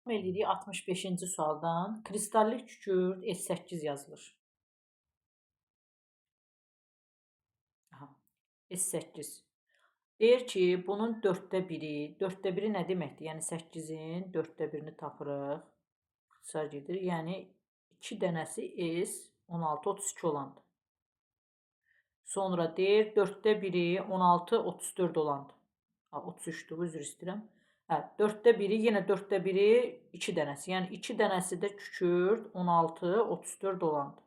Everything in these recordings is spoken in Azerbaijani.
Eləyirik 65-ci sualdan. Kristallik kükürt S8 yazılır. Aha, S8. Deyir ki, bunun 1/4. 1/4 nə deməkdir? Yəni 8-in 1/4-ni tapırıq. İxtisar gedir. Yəni 2 dənəsi S 16 32 olandır. Sonra deyir 1/4 16 34 olandır. 33-dür, üzr istəyirəm. Hə, 1/4 yenə 1/4 2 dənəsi. Yəni 2 dənəsi də kükürt 16 34 olandır.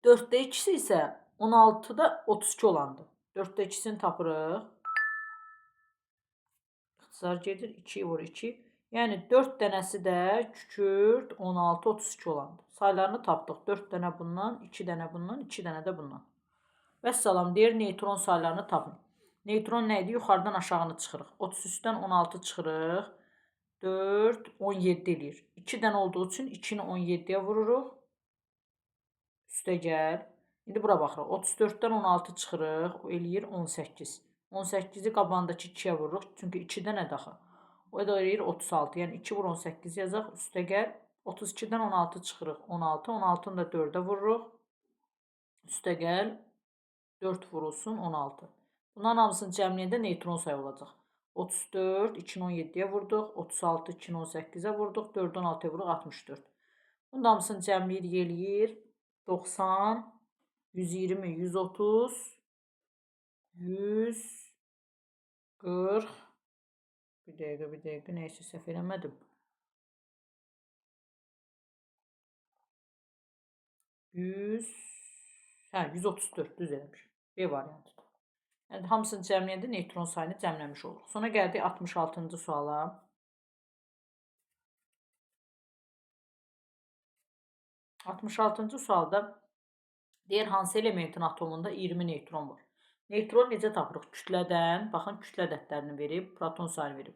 4/2-si isə 16-da 32 olandır. 4/2-sini tapırıq. İxtisar gedir. 2 vur 2. Yəni 4 dənəsi də kükürt 16 32 olandır. Saylarını tapdıq. 4 dənə bundan, 2 dənə bundan, 2 dənə də bundan. Vəssalam deyir neytron saylarını tapın. Neytron nə idi? Yuxarıdan aşağını çıxırıq. 33-dən 16 çıxırıq. 4 17 eləyir. 2 dənə olduğu üçün 2-ni 17-yə vururuq. Üstə gəl. İndi bura baxırıq. 34-dən 16 çıxırıq. O eləyir 18. 18-i qabağındakı 2-yə vururuq. Çünki 2 dənə daxı. O da eləyir 36. Yəni 2 vur 18 yazaq. Üstə gəl. 32-dən 16 çıxırıq. 16. 16-nı da 4-ə vururuq. Üstə gəl. 4 vurulsun 16. Bunların hamısını cəmləyəndə neytron sayı olacaq. 34, 2-ni 17-yə vurduq. 36, 2-ni 18-ə vurduq. 4-ü 16-ya vuruq 64. Bunun hamısını cəmləyir, eləyir. 90, 120, 130, 140. Bir dəqiqə, neysə səhv eləmədim. 100, 134 düz eləmişim. B variantıdır. Yəni hamısını cəmləyəndə neytron sayını cəmləmiş oluruq. Sonra gəldik 66-cı suala. 66-cı sualda deyir hansı elementin atomunda 20 neytron var. Neytron necə tapırıq? Kütlədən, baxın kütlə ədədlərini verib, proton sayını verib.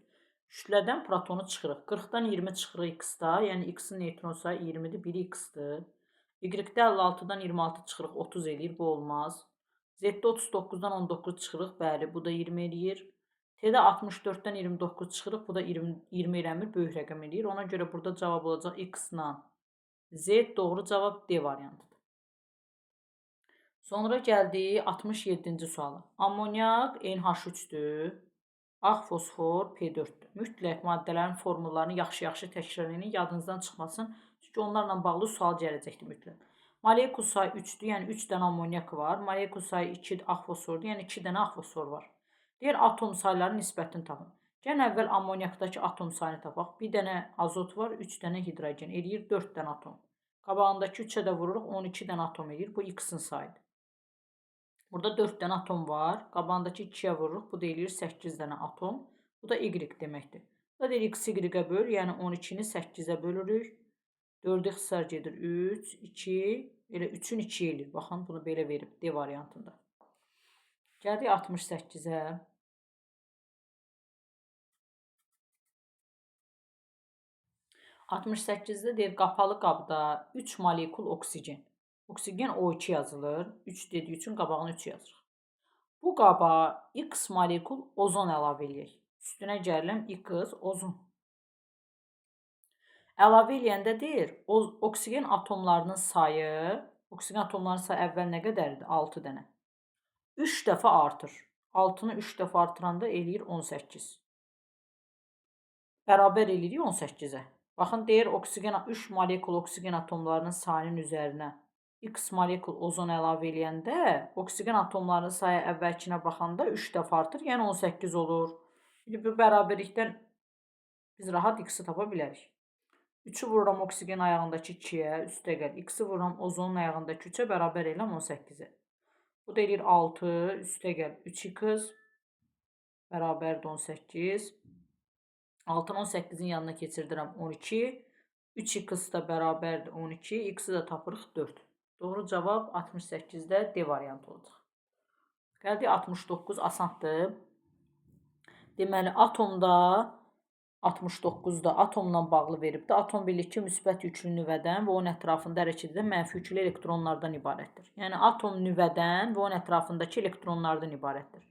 Kütlədən protonu çıxırıq. 40-dan 20 çıxırıq x-da, yəni x-in neytron sayı 20-dir, biri x-dır. Y-də 56-dan 26 çıxırıq, 30 eləyir, bu olmaz. Z-də 39-dan 19 çıxırıq, bəli, bu da 20 eləyir. T-də 64-dən 29 çıxırıq, bu da 20 eləmir, böyük rəqəm eləyir. Ona görə burada cavab olacaq x-la Z, doğru cavab D variantıdır. Sonra gəldik 67-ci suala. Ammoniak NH3-dür. Ağ fosfor P4-dür. Mütləq maddələrin formullarını yaxşı-yaxşı təkrar edin, yadınızdan çıxmasın. Çünki onlarla bağlı sual gələcəkdir mütləq. Molekul sayı 3-dür, yəni 3 dənə ammoniak var. Molekul sayı 2 ağ fosfordur, yəni 2 dənə ağ fosfor var. Deyir atom saylarının nisbətini tapın. Gəlin əvvəl ammoniakdakı atom sayını tapaq. Bir dənə azot var, 3 dənə hidrogen eləyir 4 dənə atom. Qabağındakı 3-ə də vururuq, 12 dənə atom eləyir. Bu x-in sayıdır. Burada 4 dənə atom var. Qabağındakı 2-yə vururuq. Bu da eləyir 8 dənə atom. Bu da y deməkdir. Bu da deyir x y-ə böl, yəni 12-ni 8-ə bölürük. 4-ə ixtisar gedir 3, 2, elə 3-ün 2 eləyir. Baxın, bunu belə verib D variantında. Gəldik 68-ə. 68-də deyir qapalı qabda 3 molekul oksigen. Oksigen O2 yazılır. 3 dediyi üçün qabağına 3 yazırıq. Bu qaba X molekul ozon əlavə eləyək. Üstünə gəlirəm X ozon. Əlavə eləyəndə deyir, oksigen atomlarının sayı, əvvəl nə qədərdir? 6 dənə. 3 dəfə artır. 6-nı 3 dəfə artıranda eləyir 18. Bərabər eləyirik 18-ə. Baxın, deyir 3 molekul oksigen atomlarının sayının üzərinə X molekul ozon əlavə eləyəndə oksigen atomlarının sayı əvvəlkinə baxanda 3 dəfə artır, yəni 18 olur. İndi bu bərabərlikdən biz rahat X-i tapa bilərik. 3-ü vururam oksigen ayağındakı 2-yə, üstə gəl. X-i vururam ozonun ayağındakı 3-ə, bərabər eləm 18-ə. Bu da eləyir 6, üstə gəl 3x, bərabərdir 18. 6-nı 18-in yanına keçirdirəm 12. 3x da bərabərdir 12. X-i də tapırıq 4. Doğru cavab 68-də D variantı olacaq. Gəldik 69, asandır. Deməli, atomda 69-da atomla bağlı veribdir. Atom birlikçi müsbət yüklü nüvədən və onun ətrafında hərəkət edən mənfi yüklü elektronlardan ibarətdir. Yəni, atom nüvədən və onun ətrafındakı elektronlardan ibarətdir.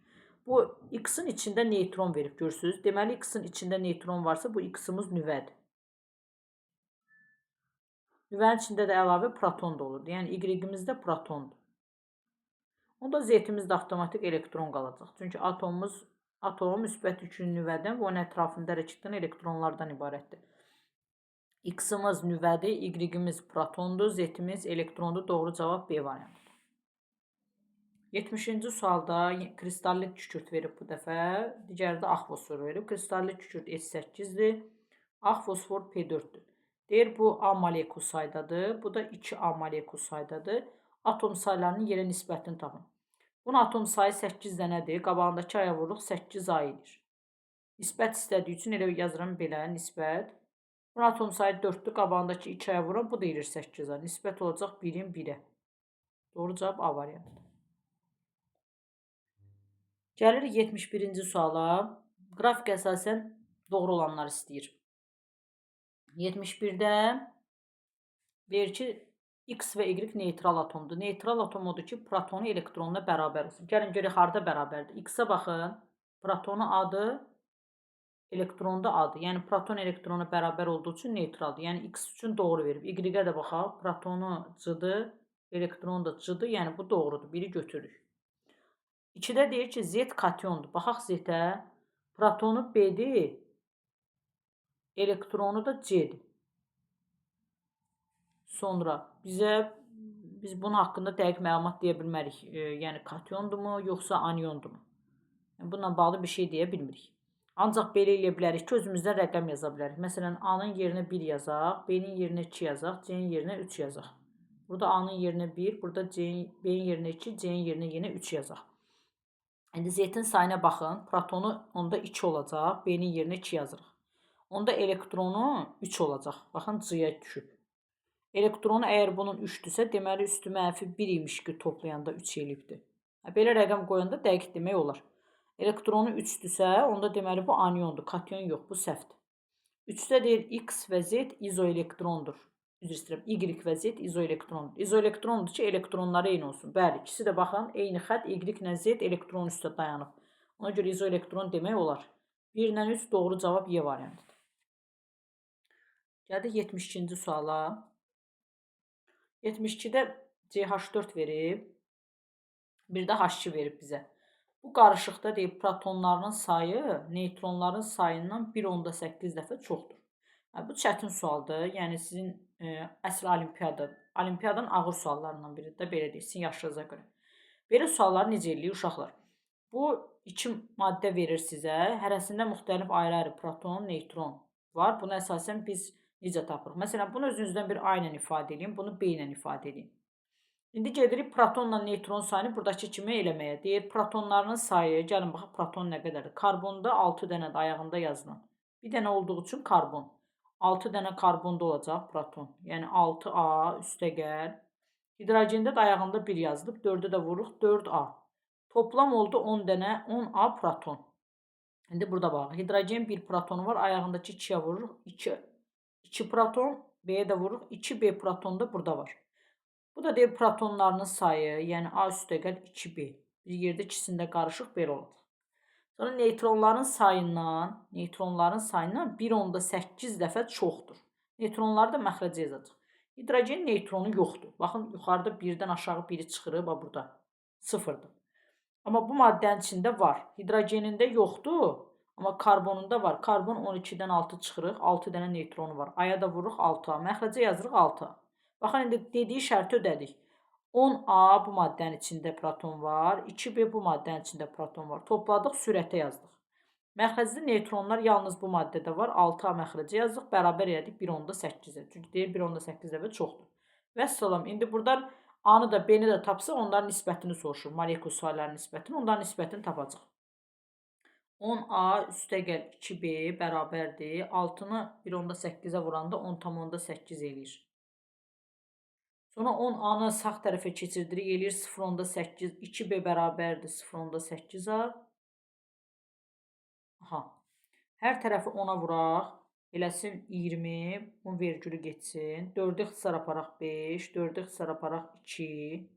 Bu X-in içində neytron verib, görürsünüz. Deməli, X-in içində neytron varsa, bu X-imiz nüvədir. Nüvənin içində də əlavə proton da olurdu. Yəni, Y-imiz də protondur. Onda Z-imiz də avtomatik elektron qalacaq. Çünki atom müsbət yükün nüvədən və onun ətrafında hərəkət edən elektronlardan ibarətdir. X-imiz nüvədir, Y-imiz protondur, Z-imiz elektrondur. Doğru cavab B variantıdır. 70-ci sualda kristallik kükürt verib bu dəfə. Digəri də ağ fosfor verib. Kristallik kükürt S8-dir. Ağ fosfor P4-dür. Deyir, bu A molekul saydadır. Bu da 2A molekul saydadır. Atom saylarının yerə nisbətini tapın. Bunun atom sayı 8 dənədir. Qabağındakı aya vururuq 8A edir. Nisbət istədiyi üçün elə yazıram belə nisbət. Bunun atom sayı 4-dür. Qabağındakı 2 aya vururam. Bu da edir 8A. Nisbət olacaq 1-in 1-ə. Doğru cavab A variantıdır. Gəlirik 71-ci suala. Qrafik əsasən doğru olanlar istəyir. 71-də deyir ki, X və Y neytral atomdur. Neytral atom odur ki, protonu elektronuna bərabər olsun. Gəlin görək, harada bərabərdir. X-ə baxın, protonu adı, elektronda adı. Yəni, proton elektrona bərabər olduğu üçün neytraldır. Yəni, X üçün doğru verib. Y-ə də baxaq, protonu C-dır, elektron da C-dır. Yəni, bu doğrudur. Biri götürürük. 2-də deyir ki, Z kationdur. Baxaq Z-ə, protonu B-dir, elektronu da C-dir. Sonra biz bunun haqqında dəqiq məlumat deyə bilmərik. Yəni, katyondurmu, yoxsa anyondurmu? Yəni, bununla bağlı bir şey deyə bilmirik. Ancaq belə eləyə bilərik ki, özümüzdən rəqəm yaza bilərik. Məsələn, A-nın yerinə 1 yazaq, B-nin yerinə 2 yazaq, C-nin yerinə 3 yazaq. Burada A-nın yerinə 1, burada B-nin yerinə 2, C-nin yerinə yenə 3 yazaq. İndi Z-in sayına baxın. Protonu onda 2 olacaq, B-nin yerinə 2 yazırıq. Onda elektronu 3 olacaq. Baxın, C-yə düşüb. Elektronu əgər bunun 3-dürsə, deməli üstü mənfi 1 imiş ki, toplayanda 3 elibdir. Belə rəqəm qoyanda dəqiq demək olar. Elektronu 3-dürsə, onda deməli bu anyondur, katyon yox, bu səhvdir. 3-də deyir X və Z izoelektrondur. Üzr istəyirəm, Y və Z izoelektrondur. İzoelektrondur ki, elektronları eyni olsun. Bəli, ikisi də baxın, eyni xətt Y ilə Z elektron üstə dayanıb. Ona görə izoelektron demək olar. 1 ilə 3 doğru cavab Y variantıdır. Gəldik 72-ci suala. 72-də CH4 verib, bir də H2 verib bizə. Bu qarışıqda deyib protonlarının sayı neytronların sayından 1.8 dəfə çoxdur. Bu çətin sualdır. Yəni sizin əsl olimpiyadanın ağır suallarından biridir də, belə deyək, sizin yaşınıza görə. Belə sualları necə eləyir uşaqlar? Bu iki maddə verir sizə. Hərəsində müxtəlif ayrı-ayrı proton, neytron var. Bunu əsasən biz necə tapırıq? Məsələn, bunu özünüzdən bir A ilə ifadə edin, bunu B ilə ifadə edin. İndi gedirik protonla neytron sayını buradakı kimi eləməyə. Deyir, protonlarının sayı, gəlin baxaq, proton nə qədərdir? Karbonda 6 dənədir, ayağında yazılan. Bir dənə olduğu üçün karbon. 6 dənə karbonda olacaq proton. Yəni 6A üstəgəl. Hidrogenda da ayağında 1 yazılıb, 4-ü də vururuq, 4A. Toplam oldu 10 dənə, 10A proton. İndi burada baxaq, hidrogen 1 protonu var, ayağındakı 2-yə vururuq, 2 proton, B-yə də vururuq, 2B proton da burada var. Bu da deyir protonlarının sayı, yəni A üstəgəl 2B. Bir yerdə ikisində qarışıq belə olacaq. Sonra neytronların sayından 1.8 dəfə çoxdur. Neytronları da məxrəcə yazacaq. Hidrogen neytronu yoxdur. Baxın, yuxarıda 1-dən aşağı 1-i çıxırıb, burada 0-dır. Amma bu maddənin içində var. Hidrogenində yoxdur, amma karbonunda var. Karbon 12-dən 6 çıxırıq, 6 dənə neytronu var. Aya da vururuq 6A, məxrəcə yazırıq 6A. Baxın, indi dediyi şərti ödədik. 10A bu maddənin içində proton var, 2B bu maddənin içində proton var. Topladıq, sürətə yazdıq. Məxrəcdə neytronlar yalnız bu maddədə var. 6A məxrəcə yazdıq, bərabər elədik 1.8-ə. Çünki deyir 1.8 dəfə çoxdur. Vəssalam, indi buradan A-nı da B-ni də tapsa, onların nisbətini soruşur. Molekul saylarının nisbətini, onların nisbətini tapacaq. 10A üstəgəl 2B bərabərdir. 6-nı 1.8-ə vuranda 10,8 eləyir. Sonra 10A-nı sağ tərəfə keçirdirik, eləyir 0.8, 2B bərabərdir 0.8A. Aha. Hər tərəfi 10-a vuraq, eləsin 20, bunun vergülü geçsin. 4-ü ixtisar aparaq 5, 4-ü ixtisar aparaq 2.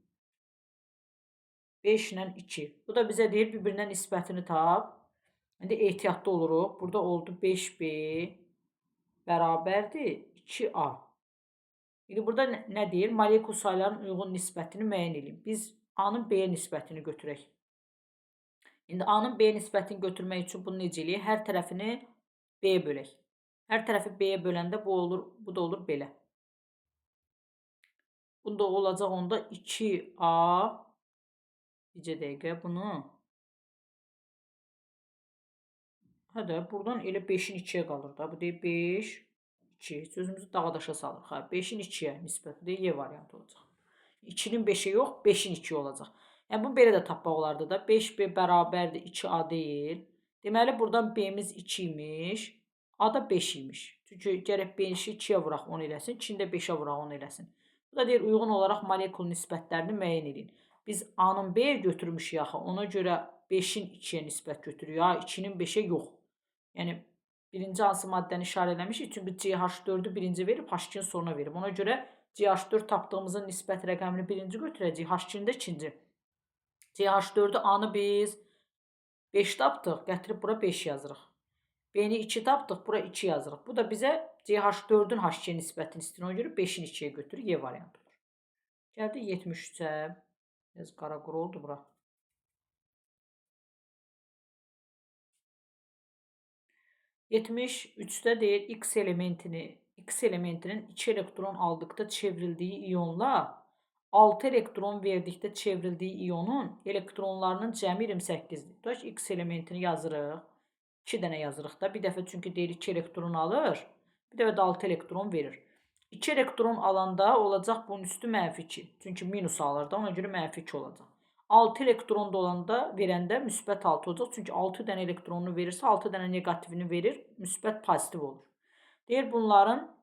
5 ilə 2. Bu da bizə deyir bir-birinə nisbətini tap. İndi ehtiyatlı oluruq. Burada oldu 5B bərabərdir 2A. İndi burada nə deyir? Molekul saylarının uyğun nisbətini müəyyən edin. Biz A-nın B-yə nisbətini götürək. İndi A-nın B nisbətini götürmək üçün bunu necə eləyək? Hər tərəfini B-yə bölək. Hər tərəfi B-yə böləndə bu olur, bu da olur belə. Bunda olacaq onda 2A. Bircə dəqiqə bunu. Hə də buradan elə 5-in 2-yə qalır da. Bu deyir 5, 2. Sözümüzü dağdaşa salırıq. Hə, 5-in 2-yə nisbəti Y variantı olacaq. 2-nin 5-ə yox, 5-in 2-yə olacaq. Yəni bunu belə də tapmaq olardı da. 5B bərabərdir 2A deyil. Deməli buradan B-miz 2 imiş, A da 5 imiş. Çünki gərək B-ni 2-yə vuraq 10 eləsin, 2-ni də 5-ə vuraq 10 eləsin. Bu da deyir uyğun olaraq molekul nisbətlərini müəyyən edin. Biz A-nın B-yə götürmüşük axı. Ona görə 5-in 2-yə nisbət götürüyor. Ya 2-nin 5-ə yox. Yəni birinci hansı maddəni işarə eləmişik? Çünki CH4-ü birinci verib, H2-ni sonra verib. Ona görə CH4 tapdığımızın nisbət rəqəmini birinci götürəcəyik, H2-ni də ikinci. CH4-ü A-nı biz 5 tapdıq, gətirib bura 5 yazırıq. B-ni 2 tapdıq, bura 2 yazırıq. Bu da bizə CH4-ün H2-yə nisbətini istəyir. Ona görə 5-in 2-yə götürür, Y variantı olur. Gəldi 73-ə. Biraz qara quru oldu bura. 73'te deyir X elementinin 2 elektron aldıkta çevrildiği iyonla 6 elektron verdikdə çevrildiği iyonun elektronlarının cəmi 28'dir. Tutaq X elementini yazırıq. 2 dənə yazırıq da. Bir dəfə çünki deyir 2 elektron alır. Bir dəfə də 6 elektron verir. 2 elektron alanda olacaq bunun üstü -2. Çünki minus alır da. Ona görə -2 olacaq. 6 elektron dolanda verəndə müsbət 6 olacaq. Çünki 6 dənə elektronunu verirsə 6 dənə negativini verir. Müsbət pozitiv olur. Deyir bunların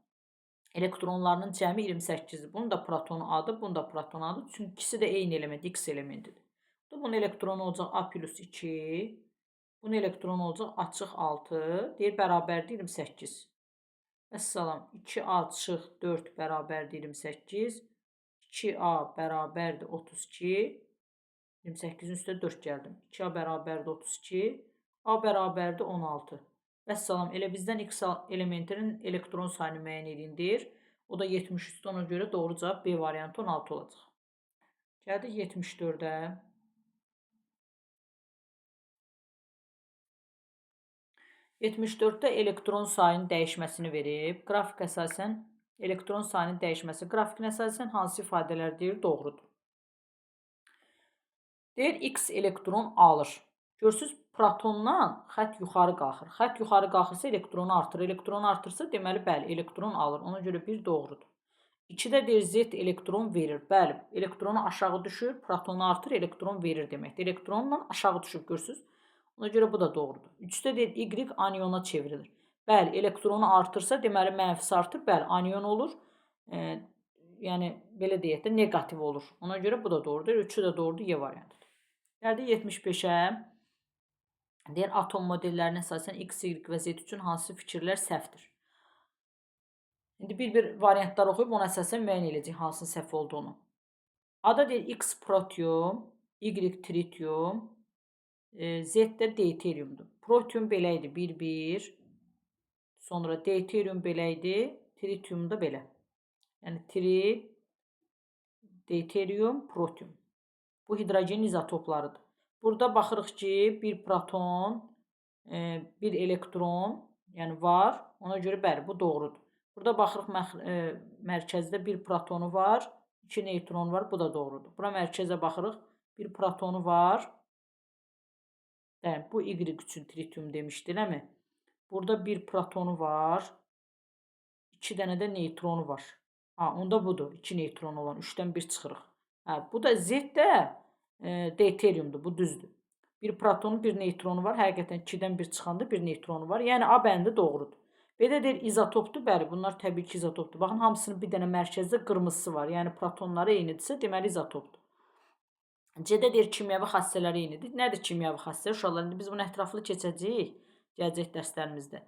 elektronlarının cəmi 28'dir. Bunun da protonu A'dır. Bunun da protonu A'dır. Çünki ikisi də eyni element, X elementidir. Bunun elektronu olacaq A plus 2. Bunun elektronu olacaq açıq 6. Deyir bərabərdir 28. Əssalam 2A çıxıq 4 bərabərdir 28. 2A bərabərdir 32. 28'in üstə 4 gəldim. 2A bərabərdir 32. A bərabərdir 16. Vəssalam, elə bizdən X elementinin elektron sayını müəyyən edindir. O da 73'də, ona görə doğru cavab B variantı 16 olacaq. Gəldik 74'ə. 74'də elektron sayının dəyişməsini verib. Qrafik əsasən elektron sayının dəyişməsi. Qrafikin əsasən hansı ifadələr deyir? Doğrudur. Deyir X elektron alır. Görürsünüz, protondan xət yuxarı qalxır. Xət yuxarı qalxırsa elektronu artır. Elektronu artırsa deməli, bəli, elektron alır. Ona görə bir doğrudur. 2-də deyir Z elektron verir. Bəli, elektronu aşağı düşür, protonu artır, elektron verir deməkdir. Elektronla aşağı düşüb, görürsünüz. Ona görə bu da doğrudur. 3-də deyir Y anyona çevrilir. Bəli, elektronu artırsa deməli, mənfisi artır. Bəli, anyon olur. Yəni, belə deyək də, negativ olur. Ona görə bu da doğrudur. 3-ü də doğrudur, Y variantıdır. Gəldi 75'ə. Deyir atom modellərinin əsasən X, Y və Z üçün hansı fikirlər səhvdir? İndi bir variantlar oxuyub ona əsasən müəyyən edəcək hansının səhv olduğunu. A-da deyir X protium, Y tritium, Z də deuteriumdur. Protium belə idi 1-1. Sonra deuterium belə idi, tritium da belə. Yəni tri, deuterium, protium. Bu hidrogen izotoplarıdır. Burada baxırıq ki, bir proton, bir elektron, yəni var. Ona görə bəli, bu doğrudur. Burada baxırıq mərkəzdə bir protonu var, 2 neytronu var, bu da doğrudur. Bura mərkəzə baxırıq, bir protonu var. Bu Y üçün tritium demişdir, eləmi? Burada bir protonu var, 2 dənə də neytronu var. Onda budur, 2 neytronu olan, 3-dən 1 çıxırıq. Bu da Z də deuteriumdur, bu düzdür. Bir protonu, bir neytronu var. Həqiqətən 2-dən 1 çıxanda bir neytronu var. Yəni A bəndi doğrudur. Belə deyir izotopdur. Bəli, bunlar təbii ki izotopdur. Baxın, hamısının bir dənə mərkəzdə qırmızısı var. Yəni protonları eynidirsə, deməli izotopdur. C-də deyir kimyəvi xassələri eynidir. Nədir kimyəvi xassələr? Uşaqlar, indi biz bunu ətraflı keçəcəyik gələcək dərslərimizdə.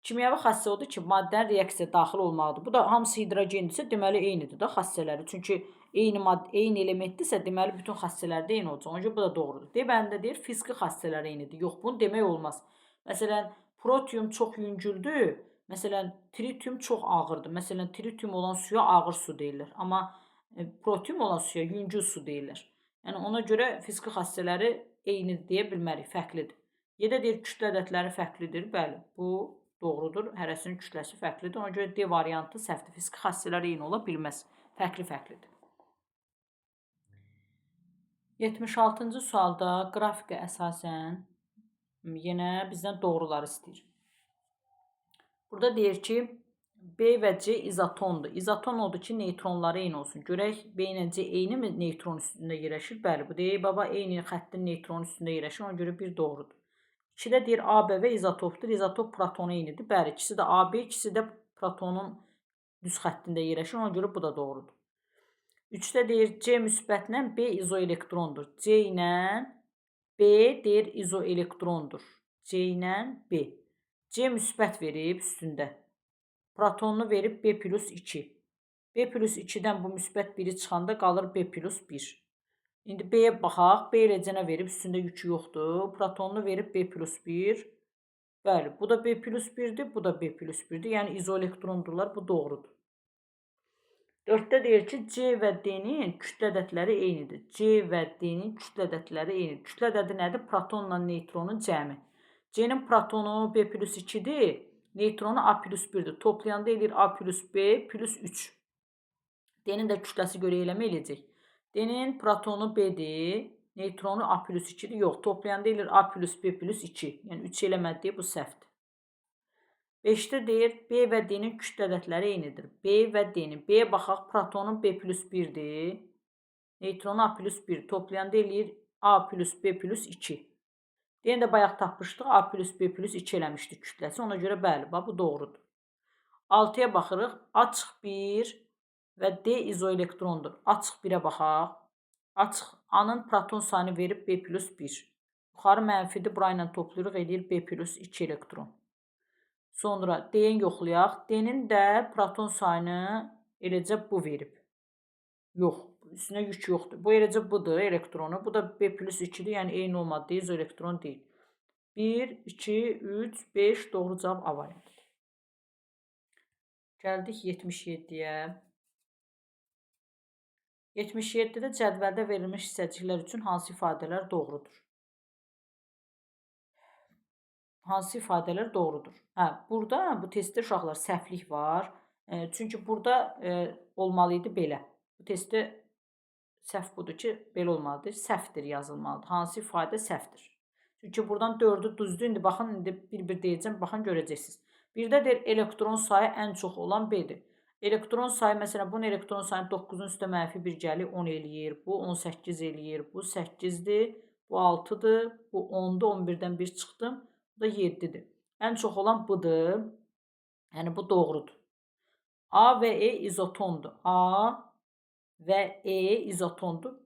Kimyəvi xassə odur ki, maddənin reaksiyaya daxil olmalıdır. Bu da hamısı hidrogendirsə, deməli eynidir də xassələri. Çünki eyni elementdirsə, deməli bütün xassələr də eyni olacaq. Ona görə bu da doğrudur. Deməndə deyir, fiziki xassələr eynidir. Yox, bunu demək olmaz. Məsələn, protium çox yüngüldür. Məsələn, tritium çox ağırdır. Məsələn, tritium olan suya ağır su deyirlər. Amma protium olan suya yüngül su deyirlər. Yəni ona görə fiziki xassələri eynidir deyə bilmərik, fərqlidir. Y-də deyir, kütlə ədədləri fərqlidir. Bəli, bu doğrudur. Hərəsinin kütləsi fərqlidir. Ona görə D variantı səhvdir. Fiziki xassələr eyni ola bilməz. Fərqli-fərqlidir. 76-cı sualda qrafikə əsasən yenə bizdən doğrular istəyir. Burada deyir ki, B və C izotondur. İzoton odur ki, neytronları eyni olsun. Görək, B ilə C eyni mi neytron üstündə yerləşir? Bəli, bu deyir, baba, eyni xəttin neytron üstündə yerləşir. Ona görə bir doğrudur. 2-də deyir, A, B və izotopdur. İzotop protonu eynidir. Bəli, ikisi də AB, ikisi də protonun düz xəttində yerləşir. Ona görə bu da doğrudur. 3-də deyir, C müsbətlə B izoelektrondur. C ilə B deyir, izoelektrondur. C ilə B. C müsbət verib üstündə. Protonunu verib B plus 2. B plus 2-dən bu müsbət 1-i çıxanda qalır B plus 1. İndi B-yə baxaq. B eləcənə verib, üstündə yükü yoxdur. Protonunu verib B plus 1. Bəli, bu da B plus 1-dir, bu da B plus 1-dir. Yəni izoelektrondular, bu doğrudur. 4-də deyir ki, C və D-nin kütlə ədədləri eynidir. C və D-nin kütlə ədədləri eynidir. Kütlə ədədi nədir? Protonla neytronun cəmi. C-nin protonu B plus 2-dir, neytronu A plus 1-dir. Toplayanda eləyir A plus B plus 3. D-nin də kütləsi görə eləmə eləyəcək. D-nin protonu B-dir, neytronu A plus 2-dir. Yox, toplayanda eləyir A plus B plus 2. Yəni 3 eləmədir, bu səhvdir. 5-də deyir, B və D-nin kütlə ədədləri eynidir. B və D-nin. B-yə baxaq, protonun B plus 1-dir, neytronu A plus 1. Toplayanda eləyir A plus B plus 2. D-ni də bayaq tapmışdıq, A plus B plus 2 eləmişdik kütləsi. Ona görə bəli, bu doğrudur. 6-ya baxırıq, açıq 1 və D izoelektrondur. Açıq 1-ə baxaq. Açıq A-nın proton sayını verib B plus 1. Yuxarı mənfidir, burayla toplayırıq, eləyir B plus 2 elektron. Sonra D-ni yoxlayaq. D-nin də proton sayını eləcə bu verib. Yox, üstünə yük yoxdur. Bu eləcə budur, elektronu. Bu da B plus 2-dir, yəni eyni olmadı, izoelektron deyil. 1, 2, 3, 5, doğru cavab A variantıdır. Gəldik 77-yə. 77-də cədvəldə verilmiş hissəciklər üçün hansı ifadələr doğrudur? Hansı ifadələr doğrudur? Burada bu testdə uşaqlar səhvlik var. Çünki burada olmalı idi belə. Bu testdə səhv budur ki, belə olmalıdır. Səhvdir yazılmalıdır. Hansı ifadə səhvdir? Çünki buradan 4-ü düzdür. İndi baxın, indi bir-bir deyəcəm, baxın görəcəksiniz. Birdə deyir, elektron sayı ən çox olan B-dir. Elektron sayı, məsələn, bunun elektron sayını 9-un üstə mənfi 1 gəlir, 10 eləyir. Bu 18 eləyir. Bu 8-dir. Bu 6-dır. Bu 10-dur. 11-dən 1 çıxdım. Bu da 7-dir. Ən çox olan budur. Yəni bu doğrudur. A və E izotondur. A və E izotondur.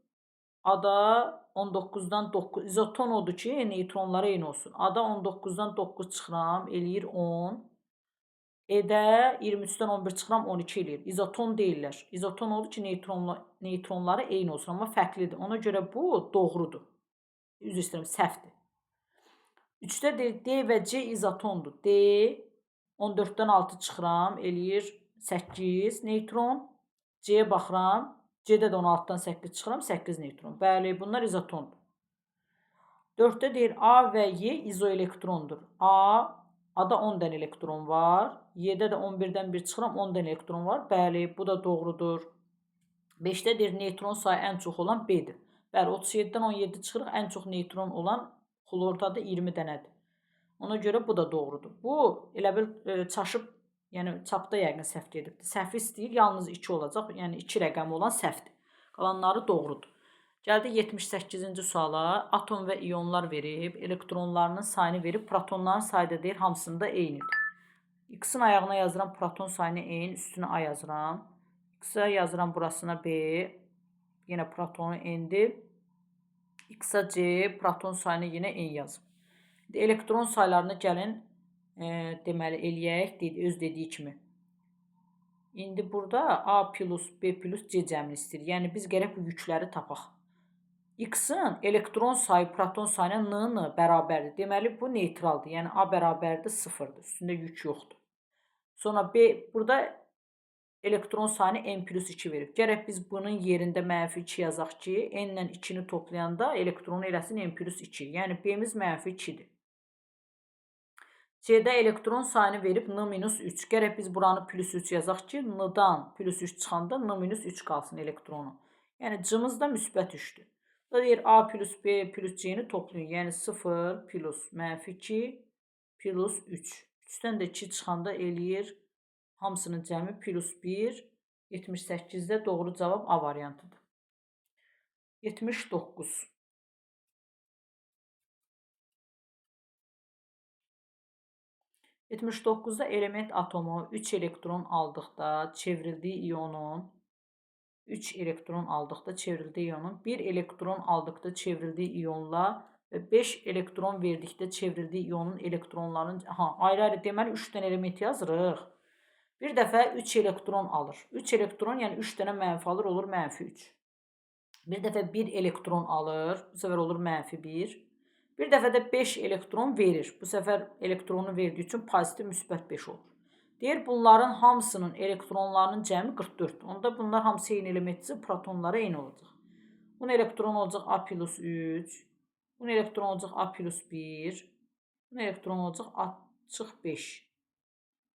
A-da 19-dan 9. İzoton odur ki, neytronları eyni olsun. A-da 19-dan 9 çıxıram, eləyir 10. E-də 23-dən 11 çıxıram, 12 eləyir. İzoton deyirlər. İzoton odur ki, neytronları eyni olsun, amma fərqlidir. Ona görə bu doğrudur. Üzr istəyirəm, səhvdir. 3-də deyir, D və C izotondur. D 14-dən 6 çıxıram, eləyir 8 neytron. C-yə baxıram, C-də də 16-dan 8 çıxıram, 8 neytron. Bəli, bunlar izotondur. 4-də deyir, A və Y izoelektrondur. A-da 10 dən elektron var. Y-də də 11-dən 1 çıxıram, 10 dən elektron var. Bəli, bu da doğrudur. 5-də deyir, neytron sayı ən çox olan B-dir. Bəli, 37-dən 17 çıxırıq, ən çox neytron olan xlordadır, 20 dənədir. Ona görə bu da doğrudur. Bu, elə bil çaşıb, yəni çapda yəqin səhv gedibdir. Səhvi istəyir, yalnız 2 olacaq. Yəni 2 rəqəmi olan səhvdir. Qalanları doğrudur. Gəldik 78-ci suala. Atom və iyonlar verib, elektronlarının sayını verib, protonların sayı da deyir, hamısında eynidir. X-in ayağına yazıram, proton sayını N, üstünə A yazıram. X-a yazıram, burasına B, yenə protonu N-dir. X-a C, proton sayını yenə N yazım. Elektron saylarını gəlin deməli eləyək, öz dediyi kimi. İndi burada A plus B plus C cəmini istəyir. Yəni biz gərək bu yükləri tapaq. X-in elektron sayı proton sayına n bərabərdir. Deməli bu neytraldır. Yəni A bərabərdir 0-dır. Üstündə yük yoxdur. Sonra B burada elektron sayını n plus 2 verib. Gərək biz bunun yerində -2 yazaq ki, n ilə 2-ni toplayanda elektronu eləsin n plus 2. Yəni B-miz -2-dir. C-də elektron sayını verib n-3. Gərək biz buranı plus 3 yazaq ki, n-dan plus 3 çıxanda n-3 qalsın elektronu. Yəni C-miz də müsbət 3-dür. Da deyir A plus B plus C-ni toplayın. Yəni 0 plus -2 plus 3. 3-dən də 2 çıxanda eləyir hamısının cəmi plus 1. 78-də doğru cavab A variantıdır. 79. Da element atomu 3 elektron aldıqda çevrildiyi iyonun 3 elektron aldıqda çevrildiyi iyonun 1 elektron aldıqda çevrildiyi iyonla və 5 elektron verdikdə çevrildiyi iyonun elektronlarının ayrı-ayrı deməli 3 dənə element yazırıq. Bir dəfə 3 elektron alır. 3 elektron yəni 3 dənə mənfi alır, olur -3. Bir dəfə 1 elektron alır, bu səfər olur -1. Bir dəfə də 5 elektron verir. Bu səfər elektronu verdiyi üçün pozitiv müsbət 5 olur. Deyir bunların hamısının elektronlarının cəmi 44. Onda bunlar hamısı eyni elementdir, protonları eyni olacaq. Bunun elektronu olacaq A plus 3. Bunun elektronu olacaq A plus 1. Bunun elektronu olacaq açıq 5.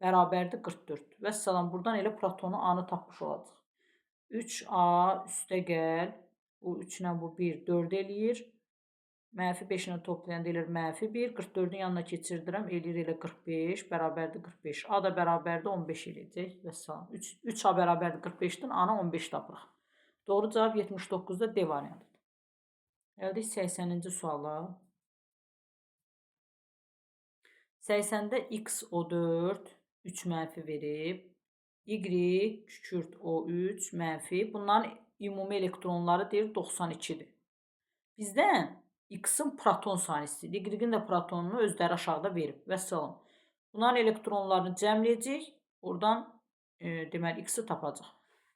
Bərabərdir 44. Vəssalam, buradan elə protonu A-nı tapmış olacaq. 3A üstə gəl. Bu 3 ilə bu 1, 4 eləyir. -5 ilə toplayanda eləyir -1. 44-ün yanına keçirdirəm. Eləyir elə 45. Bərabərdir 45. A da bərabərdir 15 eləyəcək. Vəssalam. 3A bərabərdir 45-dən A-na 15 tapırıq. Doğru cavab 79-da D variantıdır. Gəldik 80-ci suala. 80-də X O4 3 mənfi verib. Y kükürt O3 mənfi. Bunların ümumi elektronları deyir 92-dir. Bizdən X-in proton sayını istəyir. Y-in də protonunu özləri aşağıda verib. Vəssalam. Bunların elektronlarını cəmləyəcək. Oradan deməli X-i tapacaq.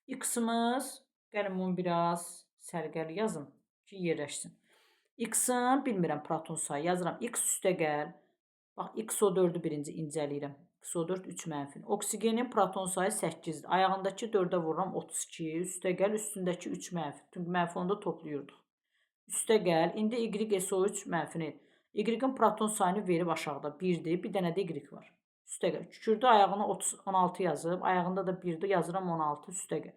X-imiz, gəlin bunu biraz sərgəli yazın ki, yerləşsin. X-in bilmirəm proton sayı yazıram. X üstə gəl. Bax, XO4-ü birinci incələyirəm. XO4 3 mənfi. Oksigenin proton sayı 8-dir. Ayağındakı 4-ə vururam 32. Üstə gəl, üstündəki 3 mənfi. Çünki mənfi onda toplayırdıq. Üstə gəl. İndi YSO3 mənfini. Y-in proton sayını verib aşağıda 1-dir. Bir dənə də Y var. Üstə gəl. Kükürdü ayağına 16 yazıb. Ayağında da 1-dir. Yazıram 16. Üstə gəl.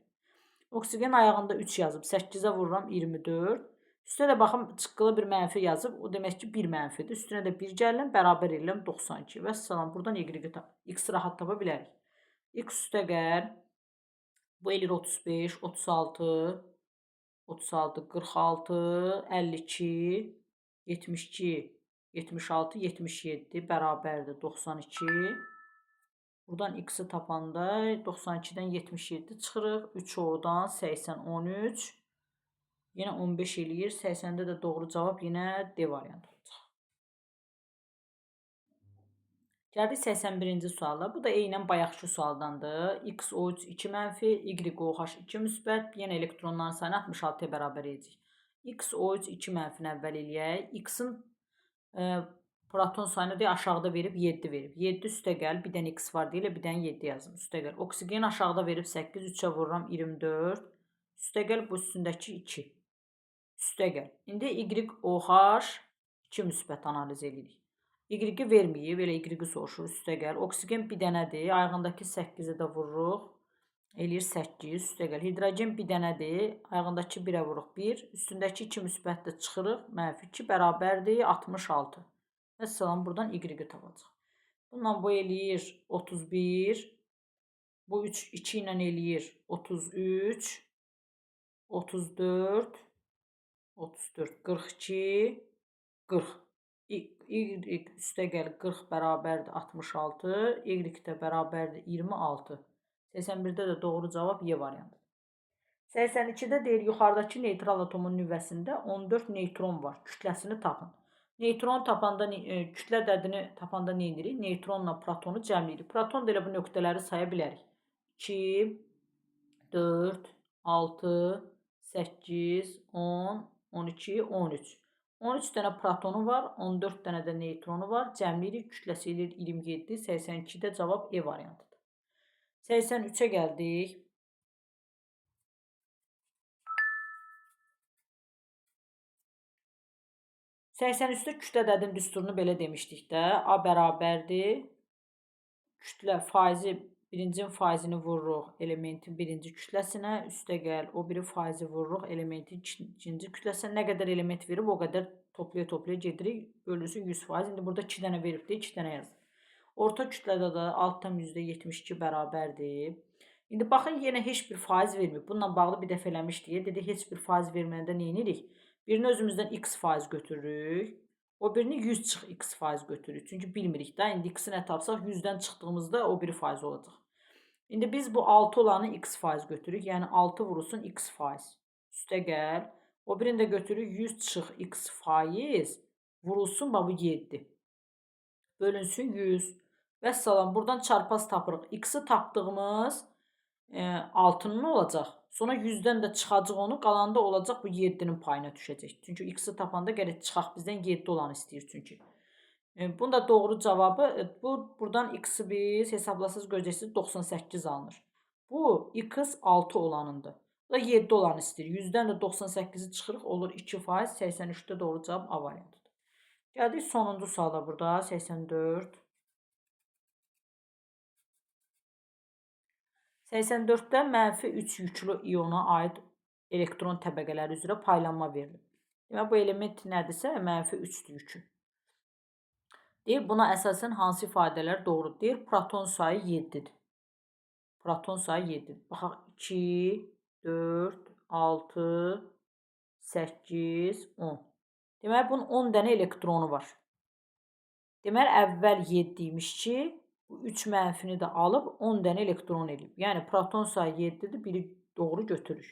Oksigen ayağında 3 yazıb. 8-ə vururam 24. Üstə də baxım çıxılı bir mənfi yazıb. O demək ki 1 mənfidir. Üstünə də 1 gəlirəm. Bərabər edirəm 92. Vəssalam. Buradan Y-i tap. X rahat tapa bilərik. X üstə gəl. Bu eləyir 35, 36, 46, 52, 72, 76, 77 bərabərdir 92. Buradan X-i tapanda 92-dən 77 çıxırıq. 3 oradan 80, 13. Yenə 15 eləyir. 80-də də doğru cavab yenə D variantı olacaq. Gəldik 81-ci suala. Bu da eynən bayaqki sualdandır. X O3 2 mənfi, Y OH 2 müsbət. Yenə elektronların sayını 66-ya bərabər edəcək. X O3 2 mənfini əvvəl eləyək. X-in proton sayını deyə aşağıda verib 7 verib. 7 üstə gəl. Bir dənə X var deyilə, bir dənə 7 yazım. Üstə gəl. Oksigen aşağıda verib 8. 3-ə vururam 24. Üstə gəl. Bu üstündəki 2. Üstə gəl. İndi YOH 2 müsbət analiz edirik. Y-i verməyib, elə Y-i soruşur, üstə gəl. Oksigen bir dənədir, ayağındakı 8-ə də vururuq. Eləyir 8, üstə gəl. Hidrogen bir dənədir, ayağındakı 1-ə vururuq 1. Üstündəki 2 müsbətdə çıxırıq, -2 bərabərdir 66. Vəssalam, buradan Y-i tapacaq. Bununla bu eləyir 31. Bu 2 ilə eləyir 33. 34. 34, 42, 40. Y üstə gəl 40 bərabərdir 66. Y də bərabərdir 26. 81-də də doğru cavab Y variantıdır. 82-də deyir, yuxarıdakı neytral atomun nüvəsində 14 neytron var. Kütləsini tapın. Neutron tapanda, kütlə ədədini tapanda nə edirik? Neutronla protonu cəmləyirik. Proton da elə bu nöqtələri saya bilərik. 2, 4, 6, 8, 10, 12, 13. 13 dənə protonu var, 14 dənə də neytronu var. Cəmləyirik, kütləsi eləyir 27, 82-də cavab E variantıdır. 83-ə gəldik. 83-də kütlə ədədinin düsturunu belə demişdik də. A bərabərdir. Kütlə faizi, birincinin faizini vururuq elementin birinci kütləsinə. Üstə gəl, o biri faizi vururuq elementin ikinci kütləsinə. Nə qədər element verib, o qədər toplaya gedirik. Bölünsün 100%. İndi burada 2 dənə veribdir, 2 dənə yazır. Orta kütlədə də altdan %72 bərabərdir. İndi baxın, yenə heç bir faiz vermir. Bununla bağlı bir dəfə eləmişdik. Dedi, heç bir faiz verməyəndə nə edirik? Birini özümüzdən x faiz götürürük. O birini 100 çıx x faiz götürürük. Çünki bilmirik də. İndi x-i nə tapsaq 100-dən çıxdığımızda o biri faiz olacaq. İndi biz bu 6 olanı x faiz götürürük. Yəni 6 vurulsun x faiz. Üstə gəl. O birini də götürürük 100 çıx x faiz. Vurulsun bu 7. Bölünsün 100. Vəssalam. Buradan çarpaz tapırıq. X-i tapdığımız 6-nın olacaq. Sonra 100-dən də çıxacaq onu. Qalanda olacaq bu 7-nin payına düşəcək. Çünki x-i tapanda gərək çıxaq bizdən 7 olanı istəyir çünki. Bunun da doğru cavabı, buradan x-i biz hesablasız görəcəksiniz 98 alınır. Bu x 6 olanındır. Bu da 7 olanı istəyir. 100-dən də 98-i çıxırıq, olur 2%. 83-də doğru cavab A variantıdır. Gəldik sonuncu suala burada, 84. 84-də -3 yüklü iona aid elektron təbəqələri üzrə paylanma verilir. Demək, bu element nədirsə, -3-dür yükü. Deyir, buna əsasən hansı ifadələr doğrudur? Deyir, proton sayı 7-dir. Proton sayı 7-dir. Baxaq, 2, 4, 6, 8, 10. Demək, bunun 10 dənə elektronu var. Deməli, əvvəl 7 imiş ki, bu 3 mənfini də alıb 10 dənə elektron eləyib. Yəni, proton sayı 7-dir, biri doğru götürür.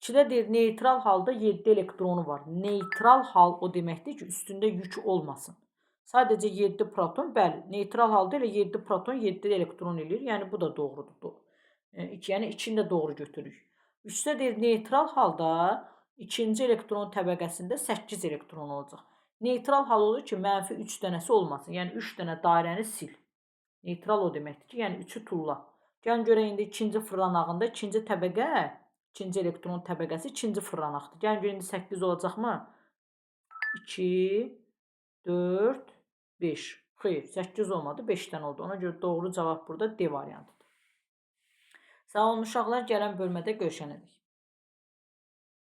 2-də deyir, neytral halda 7 elektronu var. Neytral hal o deməkdir ki, üstündə yük olmasın. Sadəcə 7 proton, bəli, neytral halda elə 7 proton 7 elektron eləyir. Yəni, bu da doğrudur. Yəni, 2-ni də doğru götürürük. 3-də deyir, neytral halda ikinci elektron təbəqəsində 8 elektron olacaq. Neytral hal olur ki, -3 dənəsi olmasın. Yəni, 3 dənə dairəni sil. Neytral o deməkdir ki, yəni 3-ü tulla. Gəlin görək, indi ikinci fırlanağında ikinci təbəqə, ikinci elektron təbəqəsi ikinci fırlanaqdır. Gəlin görək, indi 8 olacaqmı? 2, 4, 5. Xeyr, 8 olmadı, 5 dənə oldu. Ona görə doğru cavab burada D variantıdır. Sağ olun uşaqlar, gələn bölmədə görüşənədək.